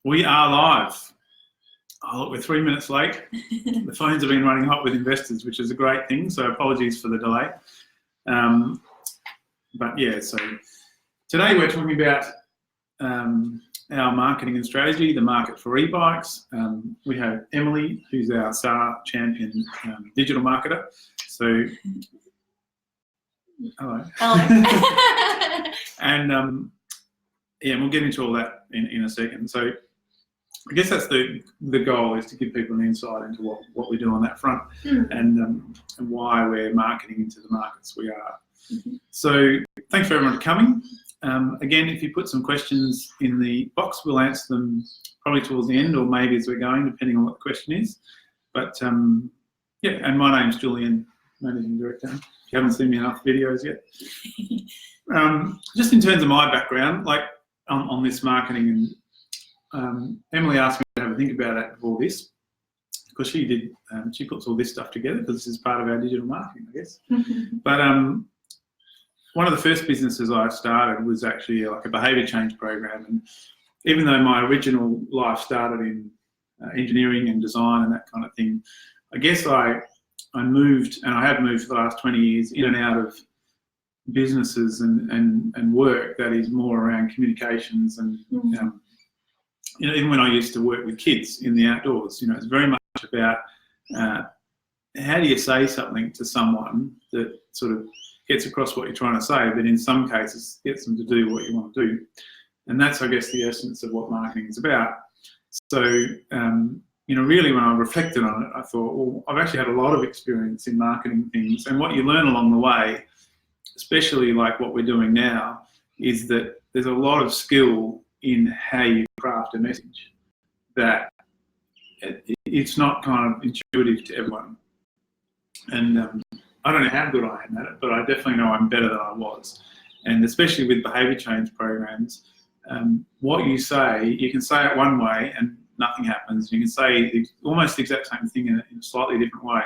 We are live. Oh, look, we're 3 minutes late. The phones have been running hot with investors, which is a great thing, so apologies for the delay. But yeah, so today we're talking about our marketing and strategy, the market for e-bikes. We have Emily, who's our SAR champion digital marketer. So, hello. And yeah, we'll get into all that in a second. So I guess that's the goal, is to give people an insight into what we do on that front and why we're marketing into the markets we are. So thanks for everyone for coming. Again, if you put some questions in the box, we'll answer them probably towards the end or maybe as we're going, depending on what the question is. But yeah, and my name's Julian, Managing Director. If you haven't seen me enough videos yet. Just in terms of my background, like on this marketing, and Emily asked me to have a think about it before this, because she did. She puts all this stuff together because this is part of our digital marketing, I guess. But one of the first businesses I started was actually like a behaviour change program, and even though my original life started in engineering and design and that kind of thing, I guess I moved, and I have moved for the last 20 years, in and out of businesses and work that is more around communications and you know, even when I used to work with kids in the outdoors, you know, it's very much about how do you say something to someone that sort of gets across what you're trying to say, but in some cases gets them to do what you want to do. And that's, I guess, the essence of what marketing is about. So, you know, really when I reflected on it, I thought, well, I've actually had a lot of experience in marketing things, and what you learn along the way, especially like what we're doing now, is that there's a lot of skill in how you craft a message that it's not kind of intuitive to everyone. And I don't know how good I am at it, but I definitely know I'm better than I was. And especially with behaviour change programs, what you say, you can say it one way and nothing happens. You can say almost the exact same thing in a slightly different way,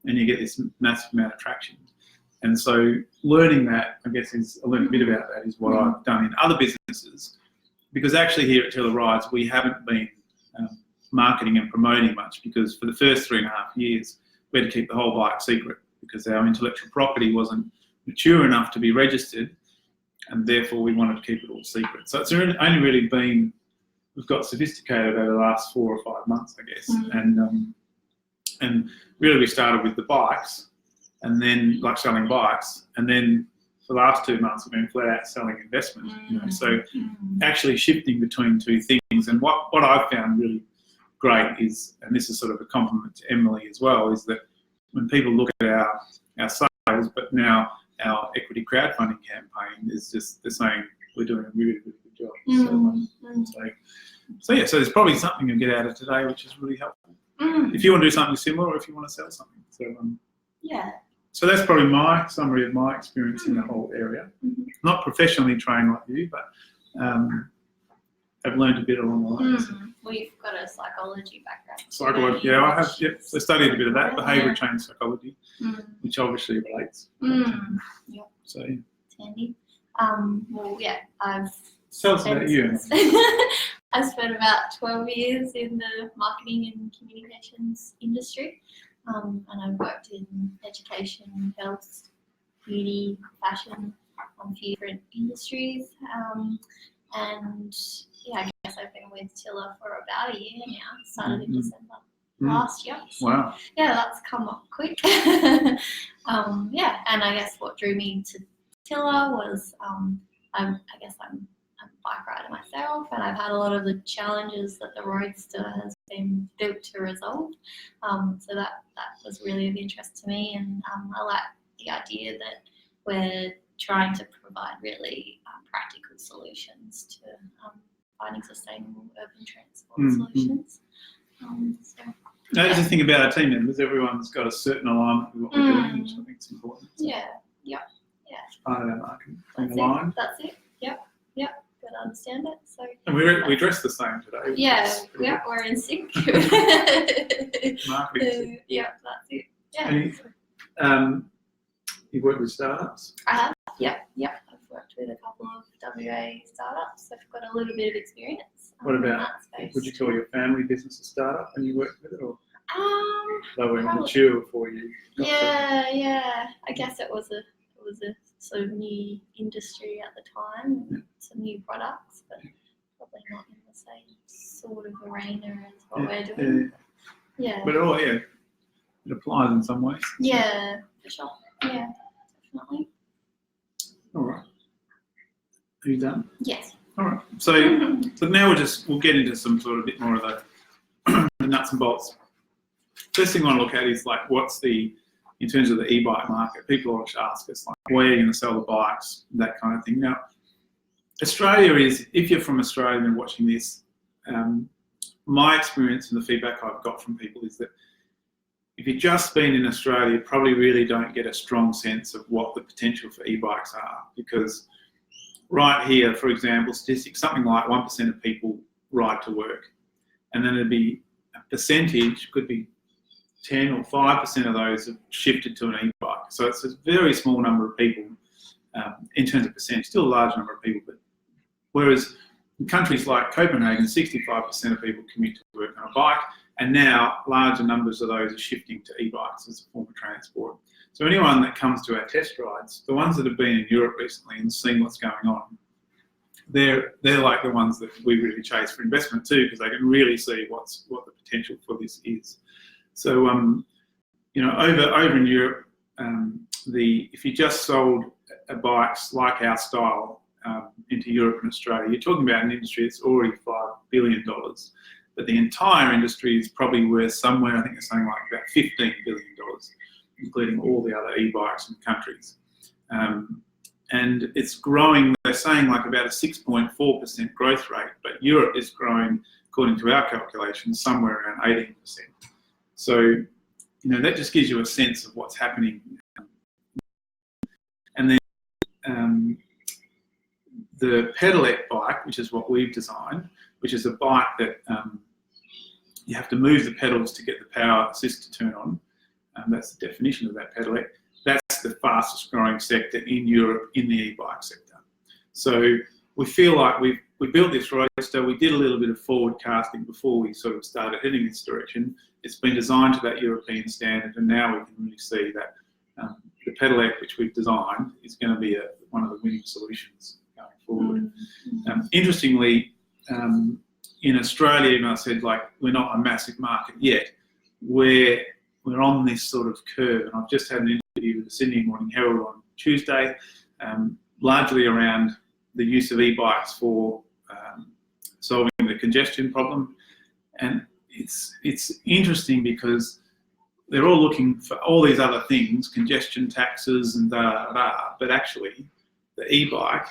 and you get this massive amount of traction. And so learning that, I guess, I learned a bit about that, is what I've done in other businesses. Because actually here at Tiller Rides, we haven't been marketing and promoting much, because for the first 3.5 years, we had to keep the whole bike secret because our intellectual property wasn't mature enough to be registered, and therefore we wanted to keep it all secret. So it's only really been, we've got sophisticated over the last 4 or 5 months, I guess. And really we started with the bikes, and then like selling bikes, and then for the last 2 months, we've been flat out selling investment. You know, so actually shifting between two things. And what I've found really great is, and this is sort of a compliment to Emily as well, is that when people look at our sales, but now our equity crowdfunding campaign, is just they're saying we're doing a really, really good job. So yeah, so there's probably something you'll get out of today, which is really helpful. If you want to do something similar, or if you want to sell something. So yeah. So that's probably my summary of my experience in the whole area. Not professionally trained like you, but I've learned a bit along the way. Well, you've got a psychology background. Psychology, yeah, I have. Yep, I studied a bit of that, behaviour change psychology, which obviously relates. Yep. So it's handy. Well, yeah, tell us about you. I've spent about 12 years in the marketing and communications industry. And I've worked in education, health, beauty, fashion, a few different industries. And yeah, I guess I've been with Tiller for about a year now. Started in December last year. So, wow. Yeah, that's come up quick. Yeah, and I guess what drew me to Tiller was I guess I'm a bike rider myself, and I've had a lot of the challenges that the Roadster has been built to resolve. So that was really of interest to me, and I like the idea that we're trying to provide really practical solutions to finding sustainable urban transport solutions. That's the thing about our team members, everyone's got a certain alignment with what we're doing, which I think is important. So yeah. it's part of our marketing. That's it. Yep. Got to understand it. So. And we dress the same today. Yeah, we're in sync. Marketing. Yeah, that's it. Yeah. And you've worked with startups? I have. Yep. I've worked with a couple of WA startups. I've got a little bit of experience. What in about, that space. would you call your family business a startup when you worked with it, or they were Probably. mature before you got to Yeah. I guess it was a sort of new industry at the time, Yeah. some new products, but probably not in the same sort of arena as what Yeah, we're doing. Yeah. But it applies in some ways. Yeah, for sure. Yeah, definitely. All right. Are you done? Yes. All right. So now we'll get into some sort of bit more of the nuts and bolts. First thing I want to look at is like in terms of the e-bike market, people always ask us like, where are you going to sell the bikes, that kind of thing. Now, Australia is, if you're from Australia and watching this, my experience and the feedback I've got from people is that if you've just been in Australia, you probably really don't get a strong sense of what the potential for e-bikes are, because right here, for example, statistics, something like 1% of people ride to work, and then it'd be a percentage, could be 10 or 5% of those have shifted to an e-bike. So it's a very small number of people in terms of percentage, still a large number of people. But whereas in countries like Copenhagen, 65% of people commute to work on a bike, and now larger numbers of those are shifting to e-bikes as a form of transport. So anyone that comes to our test rides, the ones that have been in Europe recently and seen what's going on, they're like the ones that we really chase for investment too, because they can really see what the potential for this is. So, over in Europe, if you just sold bikes like our style into Europe and Australia, you're talking about an industry that's already $5 billion, but the entire industry is probably worth somewhere, I think it's something like about $15 billion, including all the other e-bikes in countries. And it's growing, they're saying like about a 6.4% growth rate, but Europe is growing, according to our calculations, somewhere around 18%. So, that just gives you a sense of what's happening. And then the pedelec bike, which is what we've designed, which is a bike that you have to move the pedals to get the power assist to turn on. That's the definition of that pedelec. That's the fastest growing sector in Europe in the e-bike sector. So we feel like we built this roadster. We did a little bit of forward casting before we sort of started heading this direction. It's been designed to that European standard, and now we can really see that the pedelec which we've designed is going to be one of the winning solutions going forward. Interestingly, in Australia, even I said like we're not a massive market yet. We're on this sort of curve, and I've just had an interview with the Sydney Morning Herald on Tuesday, largely around the use of e-bikes for solving the congestion problem. And it's interesting because they're all looking for all these other things, congestion taxes and but actually the e-bike,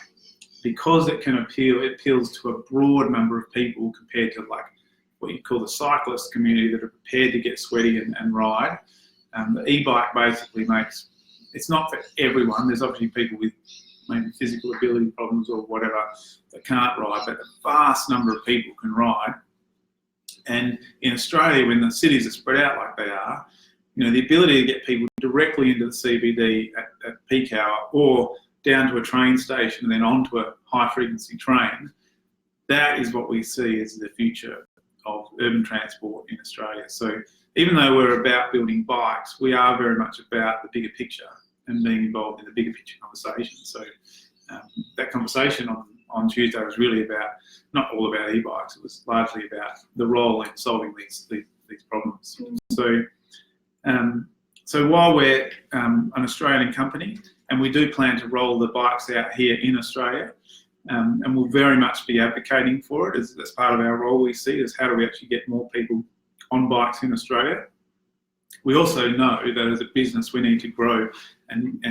because it appeals to a broad number of people compared to like what you call the cyclist community that are prepared to get sweaty and ride. The e-bike basically it's not for everyone. There's obviously people with maybe physical ability problems or whatever that can't ride, but a vast number of people can ride. And in Australia, when the cities are spread out like they are, the ability to get people directly into the CBD at peak hour or down to a train station and then onto a high-frequency train, that is what we see as the future of urban transport in Australia. So even though we're about building bikes, we are very much about the bigger picture and being involved in the bigger picture conversation. So that conversation on Tuesday was really not all about e-bikes, it was largely about the role in solving these problems. So while we're an Australian company, and we do plan to roll the bikes out here in Australia, and we'll very much be advocating for it as part of our role we see as how do we actually get more people on bikes in Australia. We also know that as a business we need to grow and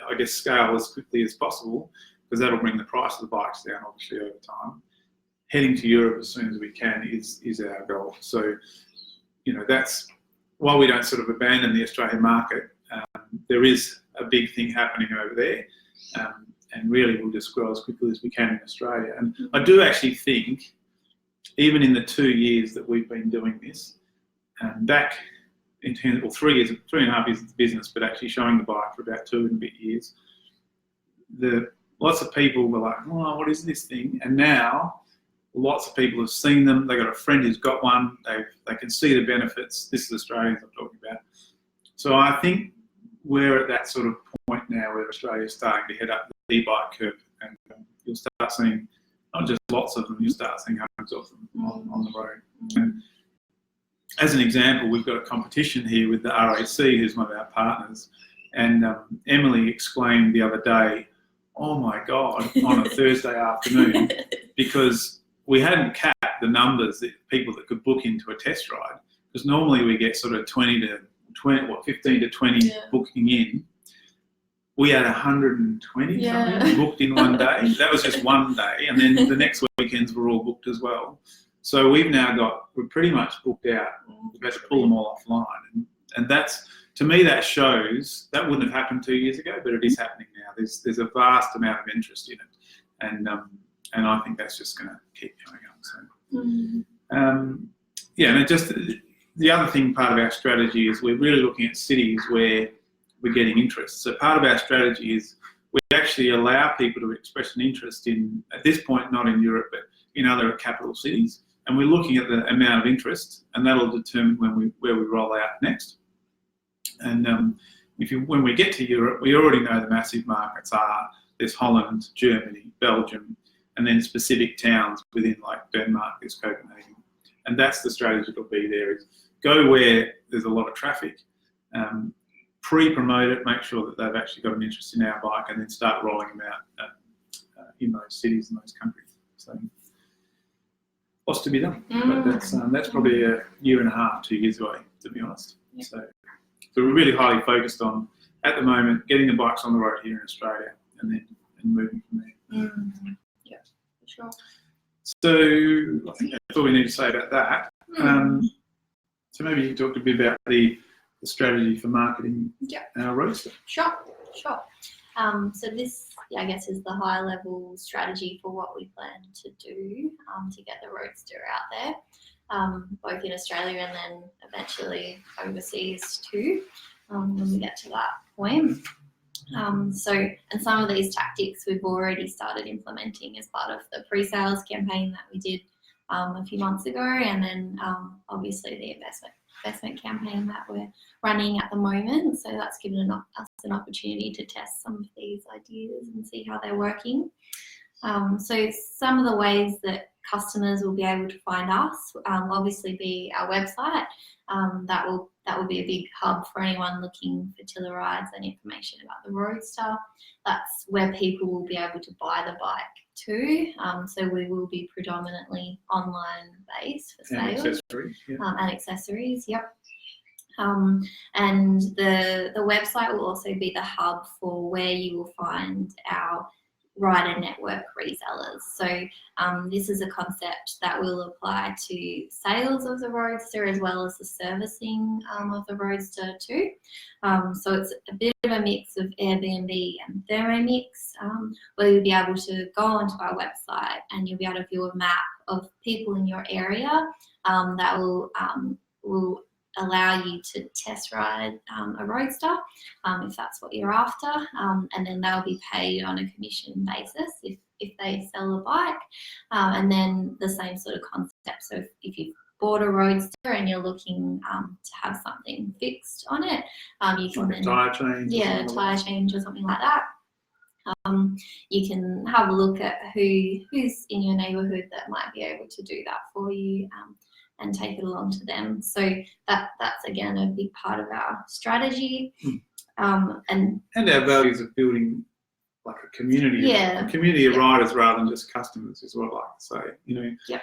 I guess scale as quickly as possible, because that'll bring the price of the bikes down obviously over time. Heading to Europe as soon as we can is our goal. So, that's while we don't sort of abandon the Australian market, there is a big thing happening over there. And really we'll just grow as quickly as we can in Australia. And I do actually think, even in the 2 years that we've been doing this, back in 3.5 years of the business, but actually showing the bike for about 2 and a bit years, the lots of people were like, oh, what is this thing? And now lots of people have seen them. They got a friend who's got one. They can see the benefits. This is Australians I'm talking about. So I think we're at that sort of point now where Australia's starting to head up the e-bike curve, and you'll start seeing not just lots of them, you'll start seeing hundreds of them on the road. And as an example, we've got a competition here with the RAC, who's one of our partners, and Emily exclaimed the other day, oh my God, on a Thursday afternoon, because we hadn't capped the numbers that people that could book into a test ride, because normally we get sort of 15 to 20 booking in. We had 120 something booked in one day. That was just one day, and then the next weekends were all booked as well. So we're pretty much booked out. We've had to pull them all offline, and that's, to me, that shows that wouldn't have happened 2 years ago, but it is happening now. There's a vast amount of interest in it, and I think that's just going to keep going on. So, and it just, the other thing, part of our strategy is we're really looking at cities where we're getting interest. So part of our strategy is we actually allow people to express an interest in, at this point, not in Europe, but in other capital cities. And we're looking at the amount of interest, and that'll determine where we roll out next. And when we get to Europe, we already know the massive markets are, there's Holland, Germany, Belgium, and then specific towns within, like Denmark, there's Copenhagen. And that's the strategy that'll be there, is go where there's a lot of traffic, pre-promote it, make sure that they've actually got an interest in our bike, and then start rolling them out in those cities and those countries. So lots to be done, but that's probably a year and a half, 2 years away, to be honest. Yep. So we're really highly focused on, at the moment, getting the bikes on the road here in Australia, and moving from there. Yeah, for sure. So I think that's all we need to say about that. So maybe you can talk a bit about the strategy for marketing our Roadster. Sure. So this, I guess, is the high-level strategy for what we plan to do to get the Roadster out there, both in Australia and then eventually overseas too, when we get to that point. And some of these tactics we've already started implementing as part of the pre-sales campaign that we did a few months ago, and then obviously the investment campaign that we're running at the moment. So that's given us an opportunity to test some of these ideas and see how they're working. So some of the ways that customers will be able to find us obviously be our website. That will be a big hub for anyone looking for tiller rides and information about the Roadster. That's where people will be able to buy the bike too. So we will be predominantly online based for sales. And accessories, yep. And the website will also be the hub for where you will find our rider network resellers. So this is a concept that will apply to sales of the Roadster as well as the servicing of the Roadster too. So it's a bit of a mix of Airbnb and Thermomix, where you'll be able to go onto our website and you'll be able to view a map of people in your area that will allow you to test ride a Roadster if that's what you're after, and then they'll be paid on a commission basis if they sell a bike, and then the same sort of concept. So if you've bought a Roadster and you're looking to have something fixed on it, you can like a tyre change. Yeah, a tyre change or something like that. You can have a look at who's in your neighbourhood that might be able to do that for you, and take it along to them. So that's again a big part of our strategy. And our values of building like a community, a community of riders rather than just customers is what I like to say.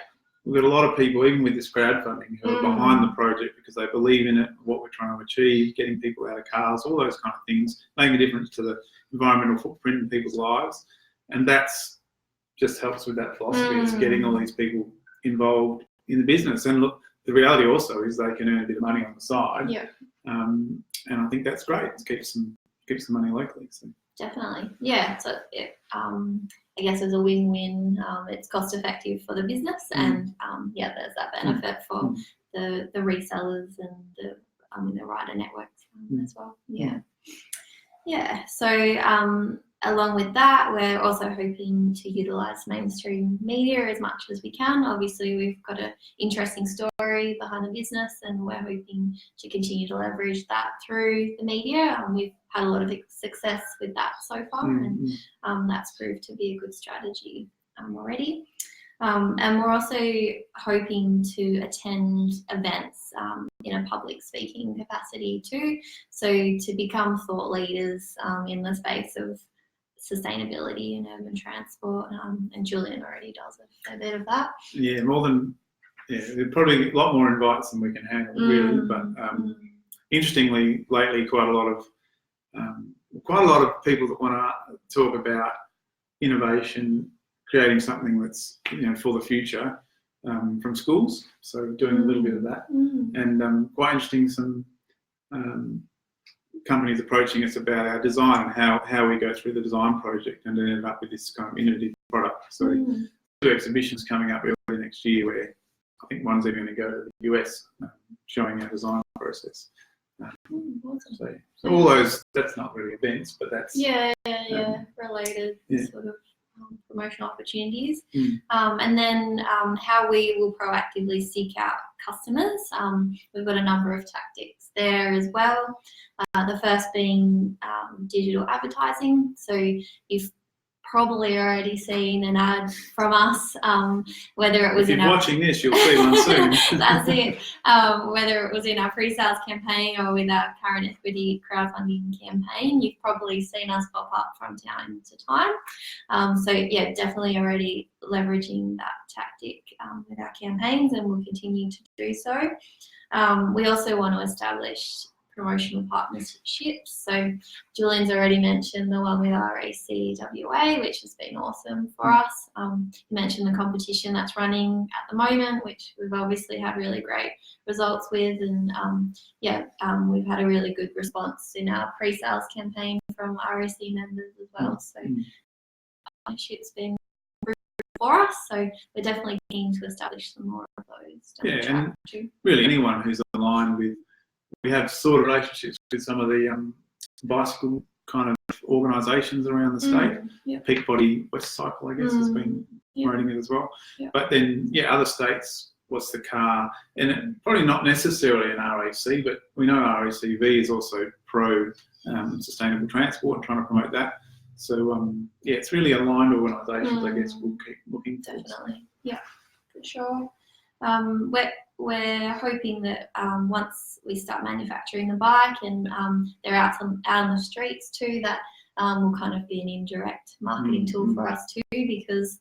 We've got a lot of people, even with this crowdfunding, who are behind the project because they believe in it, what we're trying to achieve, getting people out of cars, all those kind of things, making a difference to the environmental footprint in people's lives. And that's just helps with that philosophy. It's getting all these people involved in the business. And look, the reality also is they can earn a bit of money on the side. And I think that's great. It keeps the money locally. So. Definitely. Yeah. So I guess it's a win-win. It's cost effective for the business, and there's that benefit for the resellers and the rider networks as well. Yeah. So along with that, we're also hoping to utilise mainstream media as much as we can. Obviously, we've got an interesting story behind the business, and we're hoping to continue to leverage that through the media. We've had a lot of success with that so far, and that's proved to be a good strategy already. And we're also hoping to attend events in a public speaking capacity too, so to become thought leaders in the space of sustainability and urban transport, and Julian already does a fair bit of that. Yeah, there's probably a lot more invites than we can handle, really. But interestingly, lately, quite a lot of people that want to talk about innovation, creating something that's for the future from schools. So doing a little bit of that, and quite interesting. Some companies approaching us about our design and how we go through the design project and end up with this kind of innovative product. So 2 exhibitions coming up early next year, where I think one's even going to go to the US, showing our design process. Awesome. So all those, that's not really events, but that's related sort of promotional opportunities. And then how we will proactively seek out customers. We've got a number of tactics there as well. The first being digital advertising. So you've probably already seen an ad from us, whether it was if you're watching this, you'll see one soon. That's it. Whether it was in our pre-sales campaign or with our current equity crowdfunding campaign, you've probably seen us pop up from time to time. So yeah, definitely already leveraging that tactic with our campaigns, and we'll continue to do so. We also want to establish promotional partnerships. So Julian's already mentioned the one with RACWA, which has been awesome for us. You mentioned the competition that's running at the moment, which we've obviously had really great results with, and we've had a really good response in our pre-sales campaign from RAC members as well. So partnerships been for us, so we're definitely keen to establish some more of those. And really anyone who's aligned with, we have sort of relationships with some of the bicycle kind of organisations around the state. Peakbody West Cycle, I guess, has been promoting it as well. But then, other states, what's the car? And probably not necessarily an RAC, but we know RACV is also pro sustainable transport and trying to promote that. So, it's really aligned organisations, I guess, we'll keep looking for. Definitely, for sure. We're hoping that once we start manufacturing the bike and they're out on the streets too, that will kind of be an indirect marketing tool for us too, because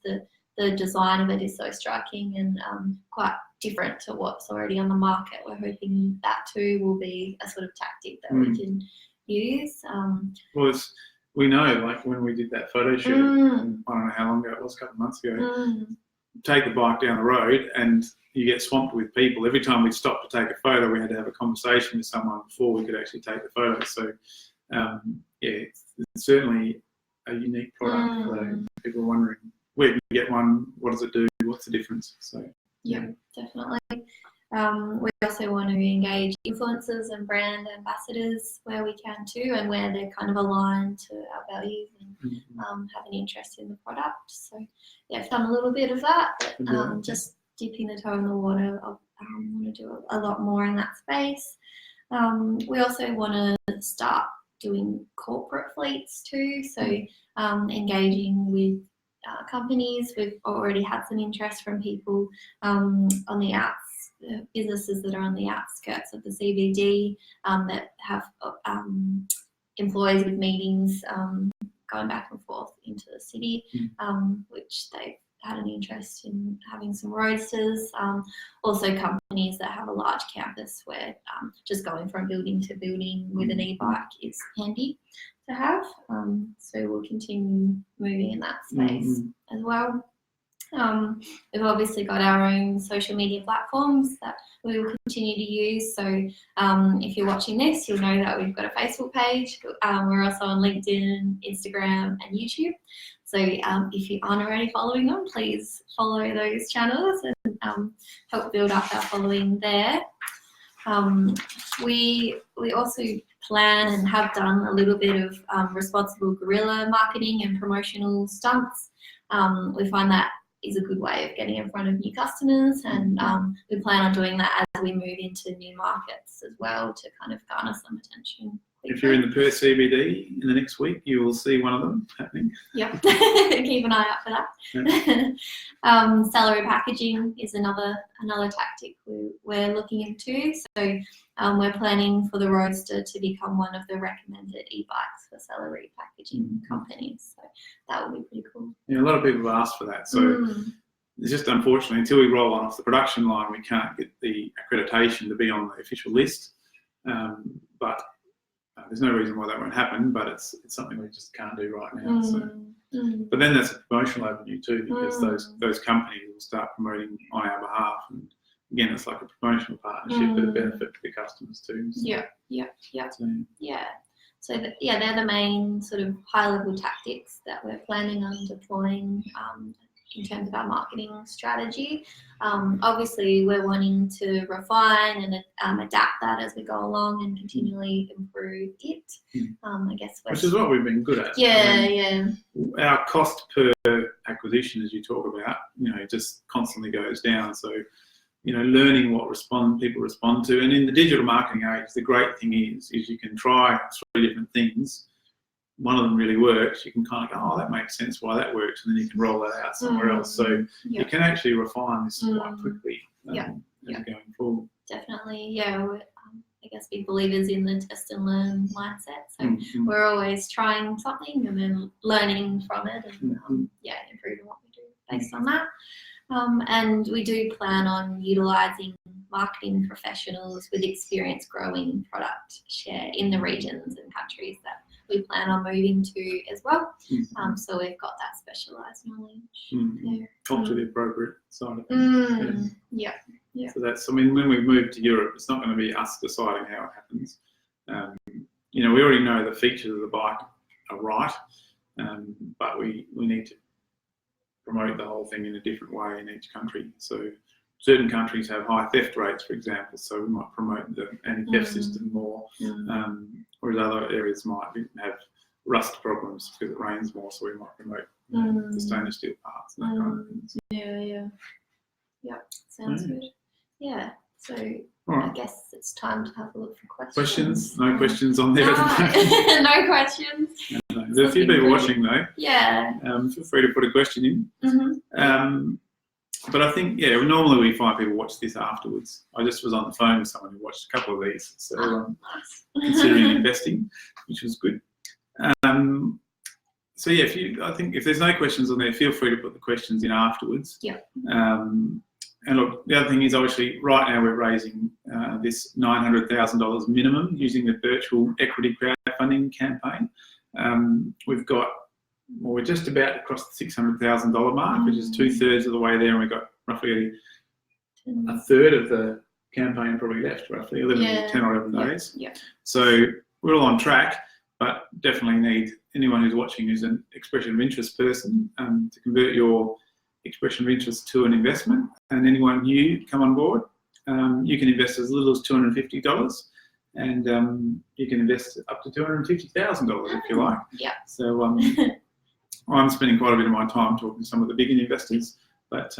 the design of it is so striking and quite different to what's already on the market. We're hoping that too will be a sort of tactic that we can use. Well, we know, like when we did that photo shoot, I don't know how long ago it was, a couple of months ago, take the bike down the road and you get swamped with people. Every time we'd stop to take a photo, we had to have a conversation with someone before we could actually take the photo. So, it's certainly a unique product. So people are wondering, where can you get one? What does it do? What's the difference? So, definitely. We also want to engage influencers and brand ambassadors where we can too, and where they're kind of aligned to our values and have an interest in the product. So, I've done a little bit of that, but just dipping the toe in the water. I want to do a lot more in that space. We also want to start doing corporate fleets too, so engaging with companies. We've already had some interest from people on the businesses that are on the outskirts of the CBD that have employees with meetings going back and forth into the city, which they've had an interest in having some roadsters. Also companies that have a large campus where just going from building to building with an e-bike is handy to have. So we'll continue moving in that space as well. We've obviously got our own social media platforms that we will continue to use. So if you're watching this, you'll know that we've got a Facebook page. We're also on LinkedIn, Instagram and YouTube. So if you aren't already following them, please follow those channels and help build up our following there. We also plan and have done a little bit of responsible guerrilla marketing and promotional stunts. We find that is a good way of getting in front of new customers, and we plan on doing that as we move into new markets as well to kind of garner some attention. If you're in the Perth CBD in the next week, you will see one of them happening. Yep, keep an eye out for that. Yeah. Salary packaging is another tactic we're looking into. So we're planning for the Roadster to become one of the recommended e-bikes for salary packaging companies. So that would be pretty cool. Yeah, a lot of people have asked for that. So it's just unfortunately, until we roll on off the production line, we can't get the accreditation to be on the official list. But there's no reason why that won't happen, but it's something we just can't do right now. But then there's a promotional avenue too, because those companies will start promoting on our behalf, and again, it's like a promotional partnership, but a benefit to the customers too. So. So they're the main sort of high-level tactics that we're planning on deploying in terms of our marketing strategy. Obviously, we're wanting to refine and adapt that as we go along and continually improve it. I guess which is what we've been good at. Our cost per acquisition, as you talk about, just constantly goes down. So, learning what people respond to, and in the digital marketing age, the great thing is you can try 3 different things. One of them really works, you can kind of go, oh, that makes sense why that works, and then you can roll that out somewhere else. So you can actually refine this quite quickly as going forward. Definitely, I guess big believers in the test and learn mindset. So we're always trying something and then learning from it and improving what we do based on that. And we do plan on utilising marketing professionals with experience growing product share in the regions and countries that we plan on moving to as well. So we've got that specialised knowledge. Culturally appropriate side of things. So that's, when we move to Europe, it's not going to be us deciding how it happens. We already know the features of the bike are right, but we need to promote the whole thing in a different way in each country. So certain countries have high theft rates, for example, so we might promote the anti-theft system more, whereas other areas might have rust problems because it rains more, so we might promote the stainless steel parts and that kind of thing. Sounds good. So right. I guess it's time to have a look for questions. Questions? No questions on there. No questions. No. There's a few people watching though. Feel free to put a question in. But I think, normally we find people watch this afterwards. I just was on the phone with someone who watched a couple of these, so nice. Considering investing, which was good. I think if there's no questions on there, feel free to put the questions in afterwards. And look, the other thing is obviously right now we're raising this $900,000 minimum using the virtual equity crowdfunding campaign. We're just about across the $600,000 mark, which is 2/3 of the way there, and we've got roughly a third of the campaign probably left, roughly 10 or 11 days. So we're all on track, but definitely need anyone who's watching who's an expression of interest person to convert your expression of interest to an investment. And anyone new come on board, you can invest as little as $250. And you can invest up to $250,000 if you like. So I'm spending quite a bit of my time talking to some of the bigger investors. But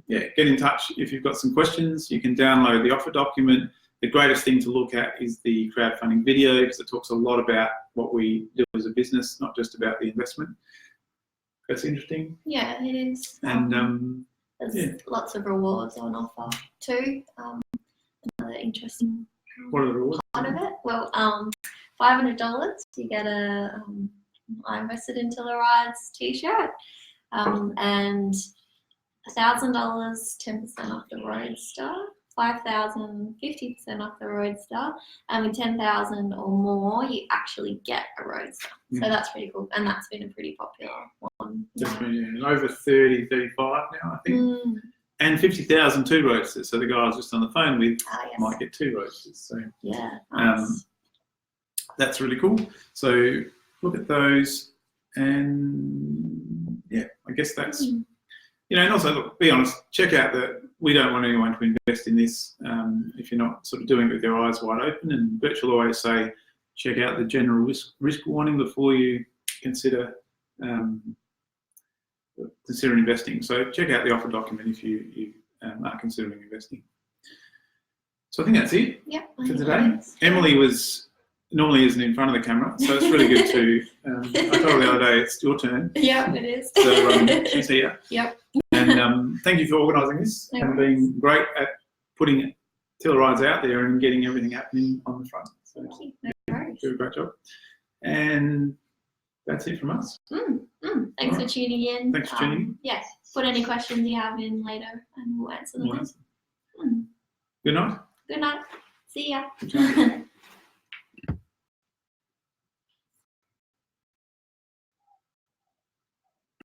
get in touch if you've got some questions. You can download the offer document. The greatest thing to look at is the crowdfunding video, because it talks a lot about what we do as a business, not just about the investment. That's interesting. Yeah, it is. And there's lots of rewards on offer too. Another interesting what are the rewards? Part of it. Well, $500 you get a I invested in Tiller Rides t-shirt, and $1,000 10% off the Roadster, $5,000 50% off the Roadster, and with $10,000 or more you actually get a Roadster. So that's pretty cool, and that's been a pretty popular one. That's been over 30, 35 now, I think. And 50,000 2 Roadsters. So the guy I was just on the phone with might get 2 Roadsters. So nice. That's really cool. So look at those, and I guess that's and also look, be honest. Check out we don't want anyone to invest in this if you're not sort of doing it with your eyes wide open. And Birch will always say, check out the general risk warning before you consider investing. So check out the offer document if you are considering investing. So I think that's it for today. Emily normally isn't in front of the camera, so it's really good to. I told her the other day it's your turn. Yeah, it is. So she's here. Yep. And thank you for organising this and being great at putting Tiller Rides out there and getting everything happening on the front. So Thank you. No worries. do a great job. And that's it from us. Thanks for tuning in. Thanks for tuning in. Yeah, put any questions you have in later and we'll answer them. Good night. Good night. See ya.